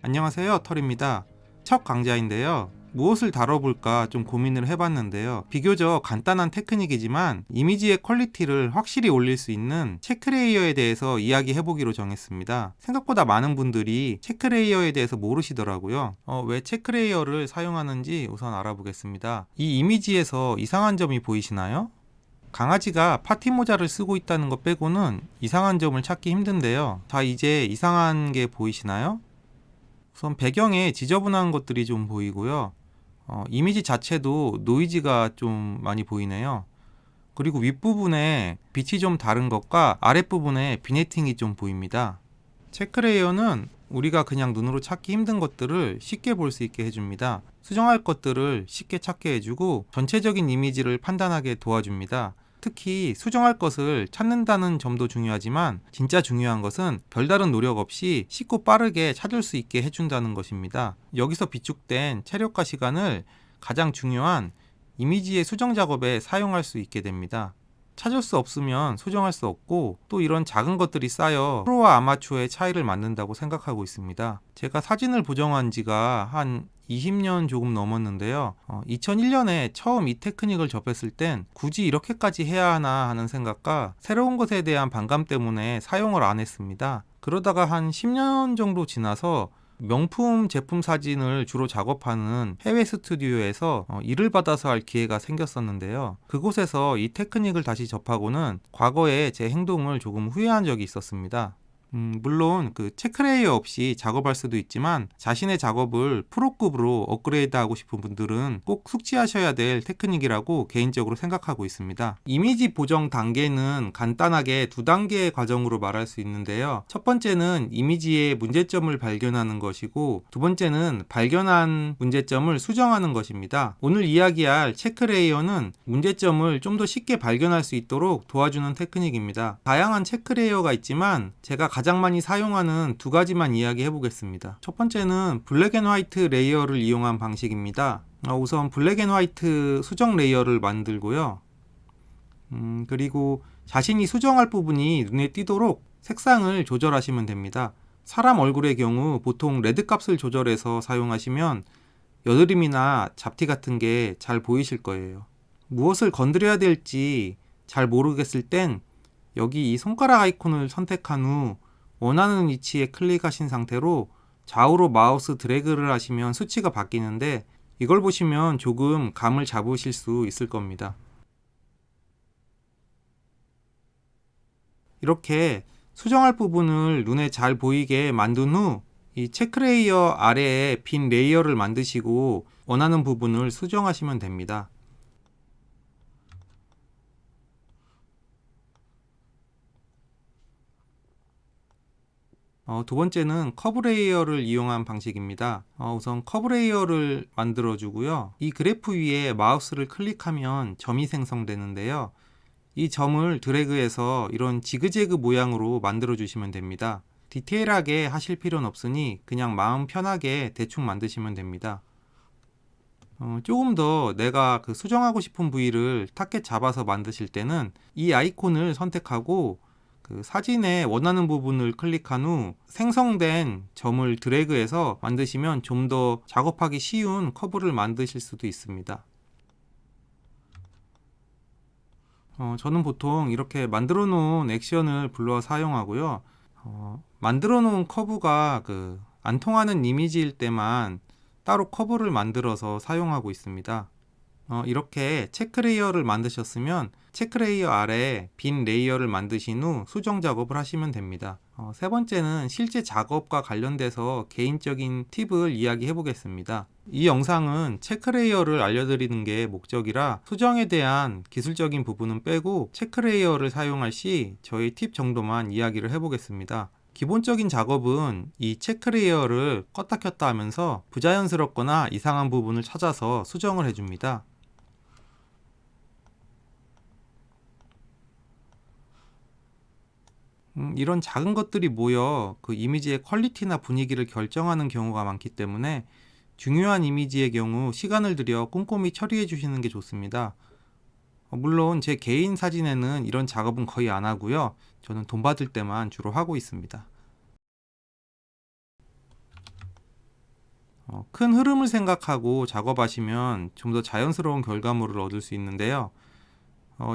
안녕하세요, 털입니다. 첫 강좌인데요. 무엇을 다뤄볼까 좀 고민을 해봤는데요. 비교적 간단한 테크닉이지만 이미지의 퀄리티를 확실히 올릴 수 있는 체크레이어에 대해서 이야기해보기로 정했습니다. 생각보다 많은 분들이 체크레이어에 대해서 모르시더라고요. 왜 체크레이어를 사용하는지 우선 알아보겠습니다. 이 이미지에서 이상한 점이 보이시나요? 강아지가 파티 모자를 쓰고 있다는 것 빼고는 이상한 점을 찾기 힘든데요. 자, 이제 이상한 게 보이시나요? 우선 배경에 지저분한 것들이 좀 보이고요. 이미지 자체도 노이즈가 좀 많이 보이네요. 그리고 윗부분에 빛이 좀 다른 것과 아랫부분에 비네팅이 좀 보입니다. 체크레이어는 우리가 그냥 눈으로 찾기 힘든 것들을 쉽게 볼 수 있게 해줍니다. 수정할 것들을 쉽게 찾게 해주고 전체적인 이미지를 판단하게 도와줍니다. 특히 수정할 것을 찾는다는 점도 중요하지만 진짜 중요한 것은 별다른 노력 없이 쉽고 빠르게 찾을 수 있게 해준다는 것입니다. 여기서 비축된 체력과 시간을 가장 중요한 이미지의 수정 작업에 사용할 수 있게 됩니다. 찾을 수 없으면 수정할 수 없고 또 이런 작은 것들이 쌓여 프로와 아마추어의 차이를 만든다고 생각하고 있습니다. 제가 사진을 보정한 지가 한 20년 조금 넘었는데요. 2001년에 처음 이 테크닉을 접했을 땐 굳이 이렇게까지 해야 하나 하는 생각과 새로운 것에 대한 반감 때문에 사용을 안 했습니다. 그러다가 한 10년 정도 지나서 명품 제품 사진을 주로 작업하는 해외 스튜디오에서 일을 받아서 할 기회가 생겼었는데요. 그곳에서 이 테크닉을 다시 접하고는 과거에 제 행동을 조금 후회한 적이 있었습니다. 물론 그 체크레이어 없이 작업할 수도 있지만 자신의 작업을 프로급으로 업그레이드하고 싶은 분들은 꼭 숙지하셔야 될 테크닉이라고 개인적으로 생각하고 있습니다. 이미지 보정 단계는 간단하게 두 단계의 과정으로 말할 수 있는데요. 첫 번째는 이미지의 문제점을 발견하는 것이고 두 번째는 발견한 문제점을 수정하는 것입니다. 오늘 이야기할 체크레이어는 문제점을 좀 더 쉽게 발견할 수 있도록 도와주는 테크닉입니다. 다양한 체크레이어가 있지만 제가 가장 많이 사용하는 두 가지만 이야기해 보겠습니다. 첫 번째는 블랙 앤 화이트 레이어를 이용한 방식입니다. 우선 블랙 앤 화이트 수정 레이어를 만들고요. 그리고 자신이 수정할 부분이 눈에 띄도록 색상을 조절하시면 됩니다. 사람 얼굴의 경우 보통 레드 값을 조절해서 사용하시면 여드름이나 잡티 같은 게 잘 보이실 거예요. 무엇을 건드려야 될지 잘 모르겠을 땐 여기 이 손가락 아이콘을 선택한 후 원하는 위치에 클릭하신 상태로 좌우로 마우스 드래그를 하시면 수치가 바뀌는데 이걸 보시면 조금 감을 잡으실 수 있을 겁니다. 이렇게 수정할 부분을 눈에 잘 보이게 만든 후 이 체크레이어 아래에 빈 레이어를 만드시고 원하는 부분을 수정하시면 됩니다. 두 번째는 커브 레이어를 이용한 방식입니다. 우선 커브 레이어를 만들어 주고요. 이 그래프 위에 마우스를 클릭하면 점이 생성되는데요. 이 점을 드래그해서 이런 지그재그 모양으로 만들어 주시면 됩니다. 디테일하게 하실 필요는 없으니 그냥 마음 편하게 대충 만드시면 됩니다. 조금 더 내가 그 수정하고 싶은 부위를 타겟 잡아서 만드실 때는 이 아이콘을 선택하고 그 사진에 원하는 부분을 클릭한 후 생성된 점을 드래그해서 만드시면 좀 더 작업하기 쉬운 커브를 만드실 수도 있습니다. 저는 보통 이렇게 만들어 놓은 액션을 불러 사용하고요. 만들어 놓은 커브가 그 안 통하는 이미지일 때만 따로 커브를 만들어서 사용하고 있습니다. 이렇게 체크레이어를 만드셨으면 체크레이어 아래에 빈 레이어를 만드신 후 수정 작업을 하시면 됩니다. 세 번째는 실제 작업과 관련돼서 개인적인 팁을 이야기해 보겠습니다. 이 영상은 체크레이어를 알려드리는 게 목적이라 수정에 대한 기술적인 부분은 빼고 체크레이어를 사용할 시 저의 팁 정도만 이야기를 해 보겠습니다. 기본적인 작업은 이 체크레이어를 껐다 켰다 하면서 부자연스럽거나 이상한 부분을 찾아서 수정을 해줍니다. 이런 작은 것들이 모여 그 이미지의 퀄리티나 분위기를 결정하는 경우가 많기 때문에 중요한 이미지의 경우 시간을 들여 꼼꼼히 처리해 주시는 게 좋습니다. 물론 제 개인 사진에는 이런 작업은 거의 안 하고요. 저는 돈 받을 때만 주로 하고 있습니다. 큰 흐름을 생각하고 작업하시면 좀 더 자연스러운 결과물을 얻을 수 있는데요.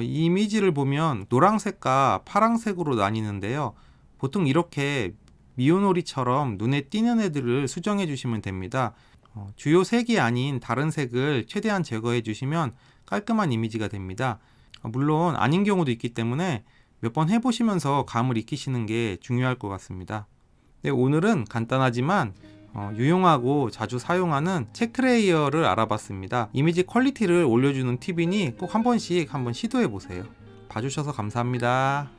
이 이미지를 보면 노란색과 파란색으로 나뉘는데요. 보통 이렇게 미오노리처럼 눈에 띄는 애들을 수정해 주시면 됩니다. 주요 색이 아닌 다른 색을 최대한 제거해 주시면 깔끔한 이미지가 됩니다. 물론 아닌 경우도 있기 때문에 몇 번 해보시면서 감을 익히시는 게 중요할 것 같습니다. 네, 오늘은 간단하지만 유용하고 자주 사용하는 체크레이어를 알아봤습니다. 이미지 퀄리티를 올려주는 팁이니 꼭 한 번씩 한번 시도해 보세요. 봐주셔서 감사합니다.